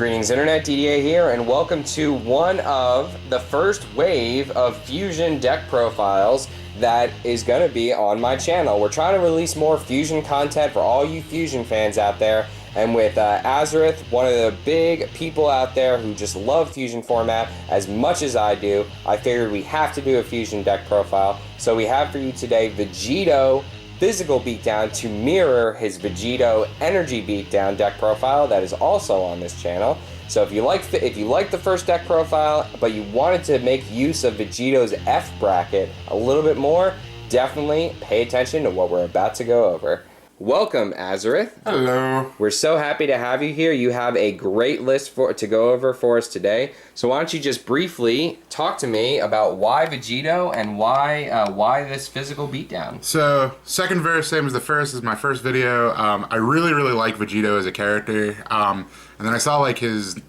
Greetings Internet, DDA here, and welcome to one of the first wave of Fusion deck profiles that is going to be on my channel. We're trying to release more Fusion content for all you Fusion fans out there, and with Azarith, one of the big people out there who just love Fusion format as much as I do, I figured we have to do a Fusion deck profile. So we have for you today Vegito Physical Beatdown to mirror his Vegito Energy Beatdown deck profile that is also on this channel. So if you like the first deck profile, but you wanted to make use of Vegito's F bracket a little bit more, definitely pay attention to what we're about to go over. Welcome, Azarith. Hello. We're so happy to have you here. You have a great list to go over for us today. So why don't you just briefly talk to me about why Vegito and why this physical beatdown? So, second verse, same as the first, is my first video. I really like Vegito as a character. And then I saw like his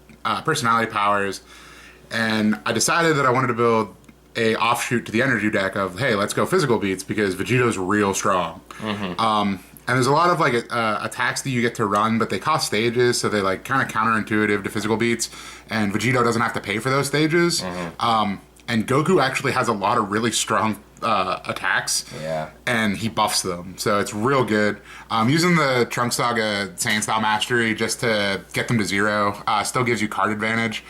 personality powers, and I decided that I wanted to build a offshoot to the energy deck of, hey, let's go physical beats because Vegito's real strong. And there's a lot of like attacks that you get to run, but they cost stages, so they like kind of counterintuitive to physical beats, and Vegito doesn't have to pay for those stages. And Goku actually has a lot of really strong attacks, and he buffs them, so it's real good. Using the Trunks Saga Saiyan Style Mastery just to get them to 0 still gives you card advantage.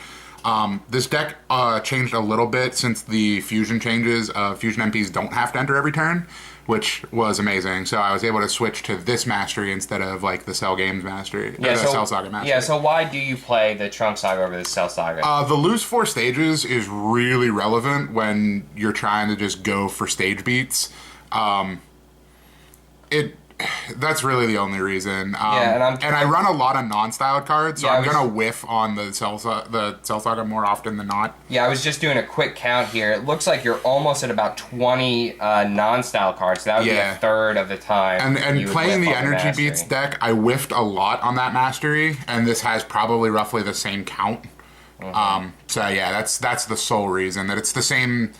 This deck changed a little bit since the Fusion changes. Fusion MPs don't have to enter every turn, which was amazing. So I was able to switch to this mastery instead of like the Cell Games mastery, the Cell Saga mastery. Yeah, so why do you play the Trunks Saga over the Cell Saga? The lose 4 stages is really relevant when you're trying to just go for stage beats. That's really the only reason. And I run a lot of non-styled cards, so I'm gonna whiff on the Cell Saga more often than not. Yeah, I was just doing a quick count here. It looks like you're almost at about 20 non-style cards. So that would be a third of the time. And playing the Energy Beats deck, I whiffed a lot on that mastery, and this has probably roughly the same count. So yeah, that's the sole reason, that it's the same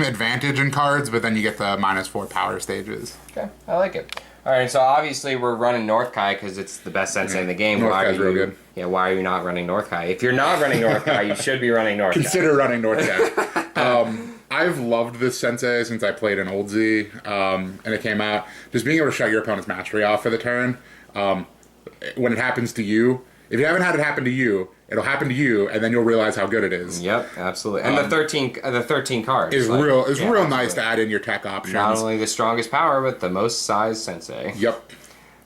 advantage in cards, but then you get the -4 power stages. Okay, I like it. All right, so obviously we're running North Kai because it's the best sensei in the game. North Kai's real good. Yeah, why are you not running North Kai? If you're not running North Kai, you should be running North Kai. Consider running North Kai. I've loved this sensei since I played an Old Z, and it came out. Just being able to shut your opponent's mastery off for the turn. When it happens to you, if you haven't had it happen to you, it'll happen to you, and then you'll realize how good it is. Yep, absolutely. And the 13 cards is real nice to add in your tech options. Not only the strongest power, but the most size sensei. Yep.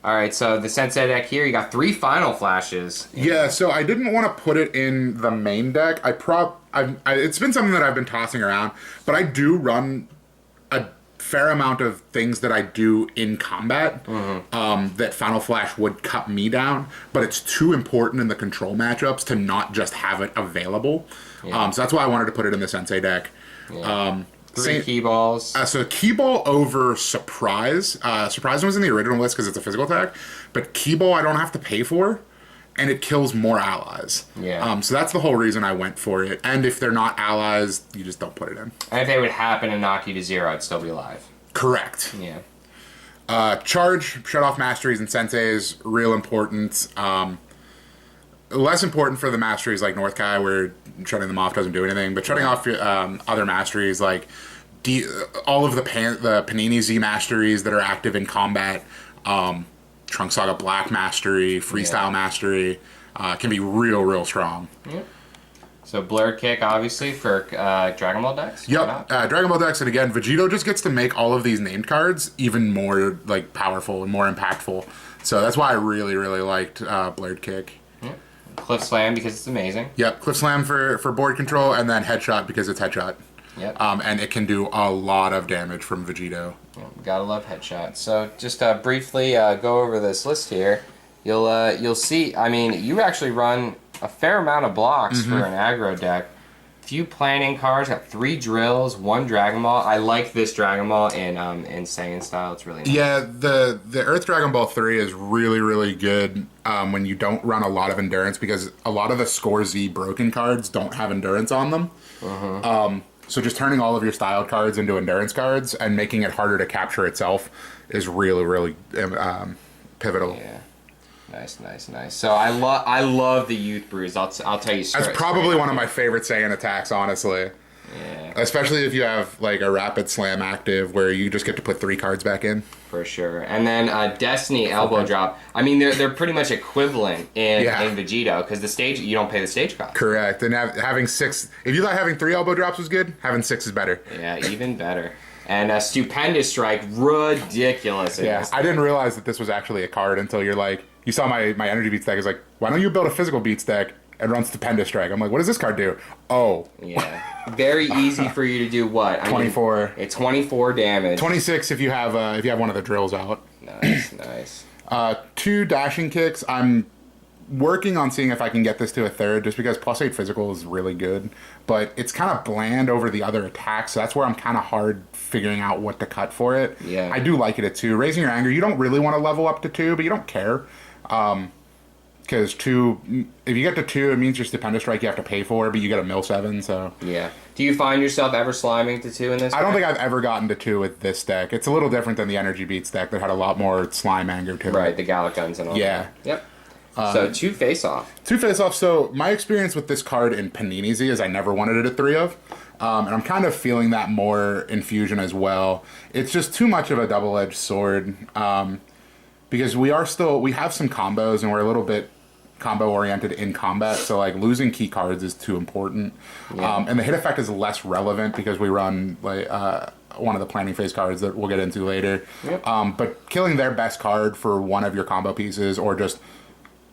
All right, so the sensei deck here, you got 3 final flashes. Yeah, so I didn't want to put it in the main deck. It's been something that I've been tossing around, but I do run a fair amount of things that I do in combat that Final Flash would cut me down, but it's too important in the control matchups to not just have it available. So that's why I wanted to put it in the Sensei deck. 3 key balls. So Key Ball over Surprise. Surprise was in the original list because it's a physical attack, but Key Ball I don't have to pay for, and it kills more allies. So that's the whole reason I went for it. And if they're not allies, you just don't put it in. And if they would happen to knock you to 0, I'd still be alive. Correct. Yeah. Charge, shut off masteries and senseis, real important. Less important for the masteries like North Kai, where shutting them off doesn't do anything, but shutting off other masteries like all of the Panini Z masteries that are active in combat, Trunks Saga Black Mastery, Freestyle Mastery, can be real strong. Yep. So Blurred Kick, obviously, for Dragon Ball decks? Yep, Dragon Ball decks, and again, Vegito just gets to make all of these named cards even more like powerful and more impactful. So that's why I really liked Blurred Kick. Yep. Cliff Slam because it's amazing. Yep, Cliff Slam for board control, and then Headshot because it's Headshot. Yep. And it can do a lot of damage from Vegito. Gotta love Headshot. So just briefly go over this list here. You'll see. I mean, you actually run a fair amount of blocks for an aggro deck. Few planning cards. Got 3 drills, 1 Dragon Ball. I like this Dragon Ball in Saiyan style. It's really nice. Yeah, the Earth Dragon Ball 3 is really good when you don't run a lot of endurance, because a lot of the Score Z broken cards don't have endurance on them. So just turning all of your styled cards into endurance cards and making it harder to capture itself is really pivotal. Yeah. Nice. So I love the Youth Bruise. I'll tell you straight. That's probably one of my favorite Saiyan attacks, honestly. Yeah. Especially if you have like a rapid slam active where you just get to put 3 cards back in. For sure. And then Destiny elbow drop. I mean, they're pretty much equivalent in Vegito because the stage, you don't pay the stage cost. Correct. And having 6, if you thought having 3 elbow drops was good, having 6 is better. Yeah, even better. And a Stupendous Strike, ridiculous. Yeah, I didn't realize that this was actually a card until you're like, you saw my energy beats deck. It's like, why don't you build a physical beats deck and run Stupendous Strike? I'm like, what does this card do? Oh. Yeah. Very easy for you to do what? 24. It's 24 damage. 26 if you have one of the drills out. Nice. 2 dashing kicks. I'm working on seeing if I can get this to a 3rd, just because +8 physical is really good, but it's kind of bland over the other attacks, so that's where I'm kind of hard figuring out what to cut for it. Yeah. I do like it at 2. Raising Your Anger, you don't really want to level up to 2, but you don't care. Because 2, if you get to 2, it means your Stupendous Strike you have to pay for, but you get a mill 7, so... Yeah. Do you find yourself ever sliming to 2 in this deck? I don't think I've ever gotten to 2 with this deck. It's a little different than the Energy Beats deck that had a lot more slime anger to it. Right, the Gallic Guns and all that. Yep. So 2 face-off. 2 face-off. So my experience with this card in Panini Z is I never wanted it at 3 of. And I'm kind of feeling that more in Fusion as well. It's just too much of a double-edged sword. Because we have some combos and we're a little bit combo-oriented in combat. So like losing key cards is too important. Yeah. And the hit effect is less relevant because we run like one of the planning phase cards that we'll get into later. Yep. But killing their best card for one of your combo pieces or just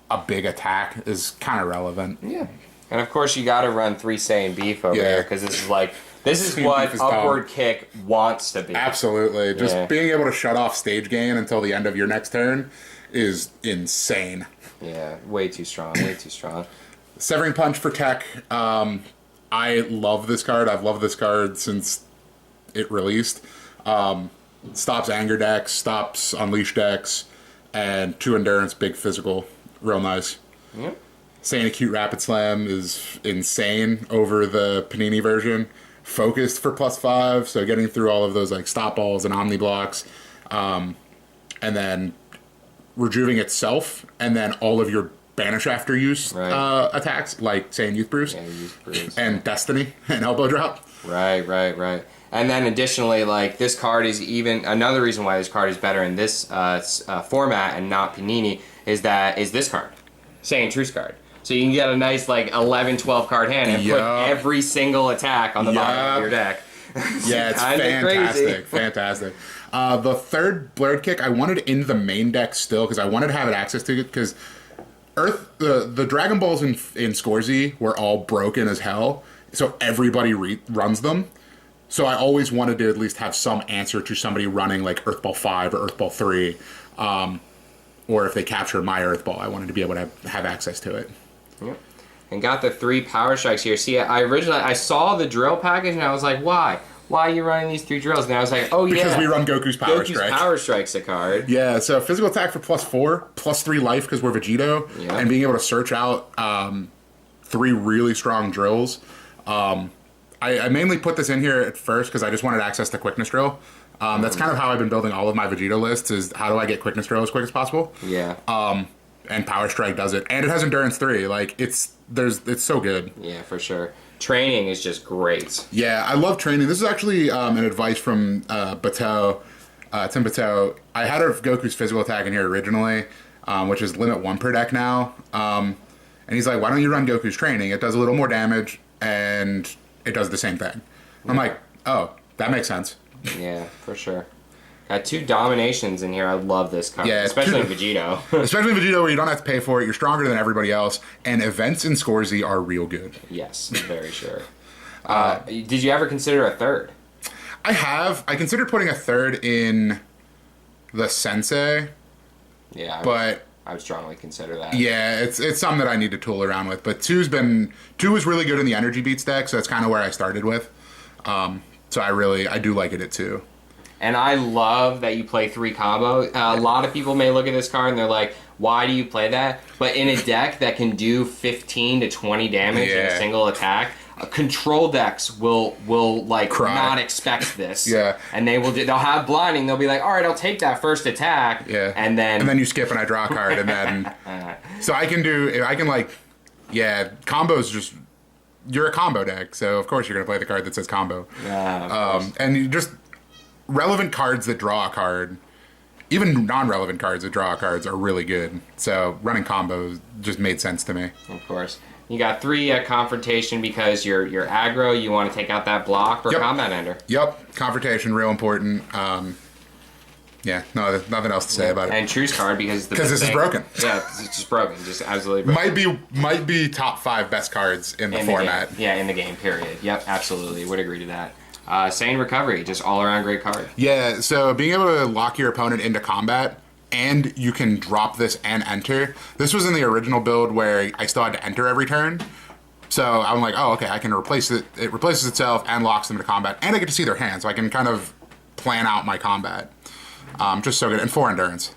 a big attack is kind of relevant. Yeah. And of course you got to run 3 Saiyan Beef over there because this is what Upward Kick wants to be. Absolutely. Just being able to shut off stage gain until the end of your next turn is insane. Yeah, way too strong. Severing Punch for tech. I love this card. I've loved this card since it released. Stops anger decks, stops unleash decks, and 2 endurance, big physical. Real nice. Yep. Saiyan Acute Rapid Slam is insane over the Panini version. Focused for +5, so getting through all of those like stop balls and omni blocks. And then Rejuving itself, and then all of your banish after use attacks, like Saiyan Youth Bruise. Yeah, Youth Bruise. And Destiny and Elbow Drop. Right. And then additionally, like this card is even another reason why this card is better in this format and not Panini is this card, Saiyan Truce card. So you can get a nice like 11, 12 card hand and put every single attack on the bottom of your deck. Yeah, it's fantastic. Fantastic. The 3rd Blurred Kick, I wanted in the main deck still because I wanted to have it access to it because the Dragon Balls in Scorzy were all broken as hell, so everybody runs them. So I always wanted to at least have some answer to somebody running like Earthball 5 or Earthball 3. Or if they capture my Earthball, I wanted to be able to have access to it. Yep. And got the 3 Power Strikes here. See, I saw the drill package and I was like, why? Why are you running these 3 drills? And I was like, oh yeah. Because we run Goku's Power Strike. Goku's Power Strike's a card. Yeah, so physical attack for +4, +3 life because we're Vegito, and being able to search out 3 really strong drills. I mainly put this in here at first because I just wanted access to Quickness Drill. That's kind of how I've been building all of my Vegito lists, is how do I get Quickness Drill as quick as possible? Yeah. And Power Strike does it. And it has Endurance 3. Like, it's so good. Yeah, for sure. Training is just great. Yeah, I love training. This is actually an advice from Bateau, Tim Bateau. I had a Goku's physical attack in here originally, which is limit 1 per deck now. And he's like, why don't you run Goku's training? It does a little more damage, and it does the same thing. I'm like, oh, that makes sense. Yeah, for sure. Got 2 dominations in here. I love this card. Yeah, especially in Vegito. Especially in Vegito where you don't have to pay for it. You're stronger than everybody else. And events in Scorzy are real good. Yes, very sure. Did you ever consider a 3rd? I have. I considered putting a 3rd in the Sensei. Yeah, but I would strongly consider that. Yeah, it's something that I need to tool around with. But 2 was really good in the Energy Beats deck, so that's kind of where I started with. So I do like it at 2. And I love that you play 3 combo. A lot of people may look at this card and they're like, why do you play that? But in a deck that can do 15 to 20 damage in a single attack, control decks will like Cry. not expect this. Yeah. And they'll have blinding. They'll be like, all right, I'll take that first attack. Yeah. And then you skip and I draw a card, and then so I can combos. Just you're a combo deck, so of course you're gonna play the card that says combo. And you just relevant cards that draw a card. Even non-relevant cards that draw cards are really good. So running combos just made sense to me. Of course. You got 3 Confrontation because you're aggro. You want to take out that block or combat ender. Yep. Confrontation, real important. Yeah, no, nothing else to say about it. And Truce card because this is broken. Yeah, it's just broken. Just absolutely broken. Might be top 5 best cards in the format. Yeah, in the game, period. Yep, absolutely. Would agree to that. Saiyan Recovery, just all-around great card. Yeah, so being able to lock your opponent into combat, and you can drop this and enter. This was in the original build where I still had to enter every turn. So I'm like, oh, okay, I can replace it. It replaces itself and locks them into combat, and I get to see their hands, so I can kind of plan out my combat. Just so good. And 4 endurance.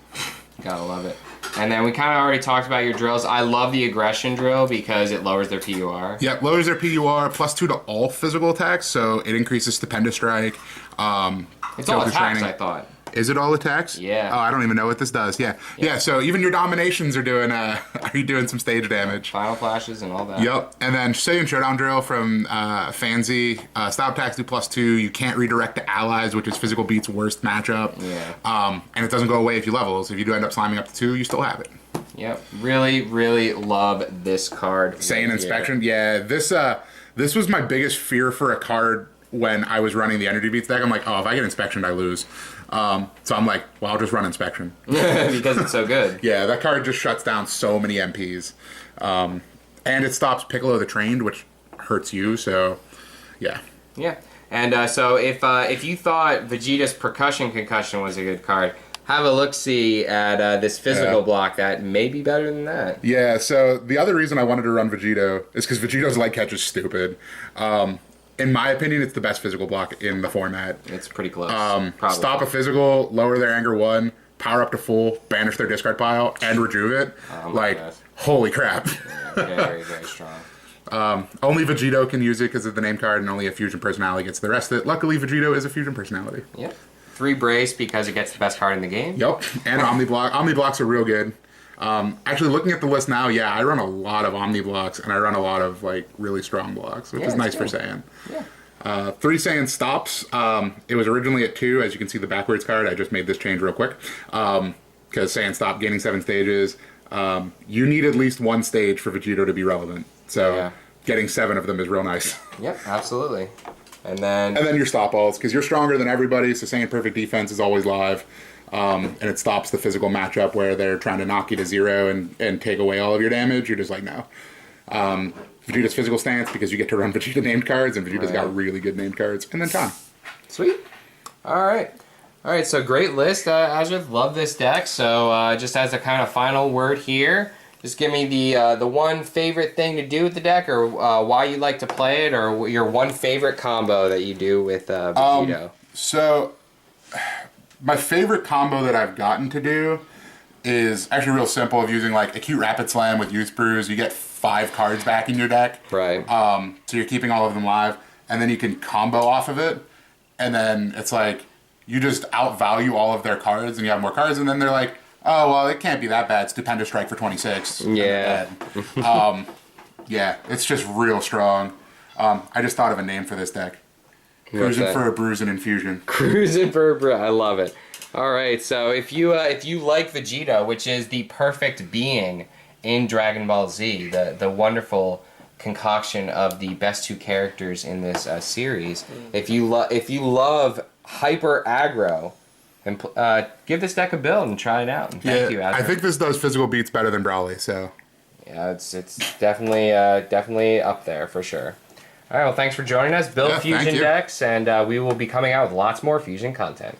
Gotta love it. And then we kind of already talked about your drills. I love the aggression drill because it lowers their PUR. Yep, lowers their PUR, +2 to all physical attacks, so it increases Stupendous Strike. It's all attacks, I thought. Is it all attacks? Yeah. Oh, I don't even know what this does. Yeah, so even your dominations are doing doing some stage damage. Final flashes and all that. Yep, and then Saiyan Showdown drill from Fanzi. Stop attacks do +2. You can't redirect to allies, which is Physical Beat's worst matchup. Yeah. And it doesn't go away if you level. So if you do end up slamming up to 2, you still have it. Yep. Really, really love this card. Saiyan Inspection. Yeah, this was my biggest fear for a card when I was running the Energy Beats deck. I'm like, oh, if I get Inspection, I lose. So I'm like, well, I'll just run Inspection. Because it's so good. Yeah, that card just shuts down so many MPs. And it stops Piccolo the Trained, which hurts you, so yeah. Yeah. And so if you thought Vegeta's Percussion Concussion was a good card, have a look-see at this physical block that may be better than that. Yeah, so the other reason I wanted to run Vegito is because Vegito's light catch is stupid. In my opinion, it's the best physical block in the format. It's pretty close. Stop a physical, lower their anger 1, power up to full, banish their discard pile, and rejuve it. Holy crap. Yeah, very, very strong. Only Vegito can use it because of the name card, and only a fusion personality gets the rest of it. Luckily, Vegito is a fusion personality. Yep. 3 Brace because it gets the best card in the game. Yep, and Omni Block. Omni Blocks are real good. Actually, looking at the list now, yeah, I run a lot of Omni Blocks, and I run a lot of really strong blocks, which is nice for Saiyan. Yeah. 3 Saiyan Stops. It was originally at 2, as you can see the backwards card. I just made this change real quick. Because Saiyan Stop gaining 7 stages. You need at least 1 stage for Vegito to be relevant. So getting 7 of them is real nice. Yep, absolutely. And then your stop alls, because you're stronger than everybody, so Saiyan Perfect Defense is always live. And it stops the physical matchup where they're trying to knock you to 0 and take away all of your damage. You're just like, no. Vegeta's Physical Stance, because you get to run Vegeta named cards, and Vegeta's got really good named cards. And then time. Sweet. All right, so great list, Azarith. Love this deck. So just as a kind of final word here, just give me the one favorite thing to do with the deck, or why you like to play it, or your one favorite combo that you do with Vegito. So my favorite combo that I've gotten to do is actually real simple, of using Acute Rapid Slam with Youth Brews. You get 5 cards back in your deck. Right. So you're keeping all of them live, and then you can combo off of it, and then it's you just outvalue all of their cards, and you have more cards, and then they're like, oh, well, it can't be that bad. Stupendous Strike for 26. Yeah. Yeah, it's just real strong. I just thought of a name for this deck. Cruising for a Bruise and Infusion. Cruising for a Bruise. I love it. All right, so if you like Vegeta, which is the perfect being in Dragon Ball Z, the wonderful concoction of the best 2 characters in this series, if you love hyper aggro, and give this deck a build and try it out. And thank you, Azarith. I think this does Physical Beats better than Brawley, so yeah, it's definitely up there for sure. All right, well, thanks for joining us. Build Fusion decks, and we will be coming out with lots more Fusion content.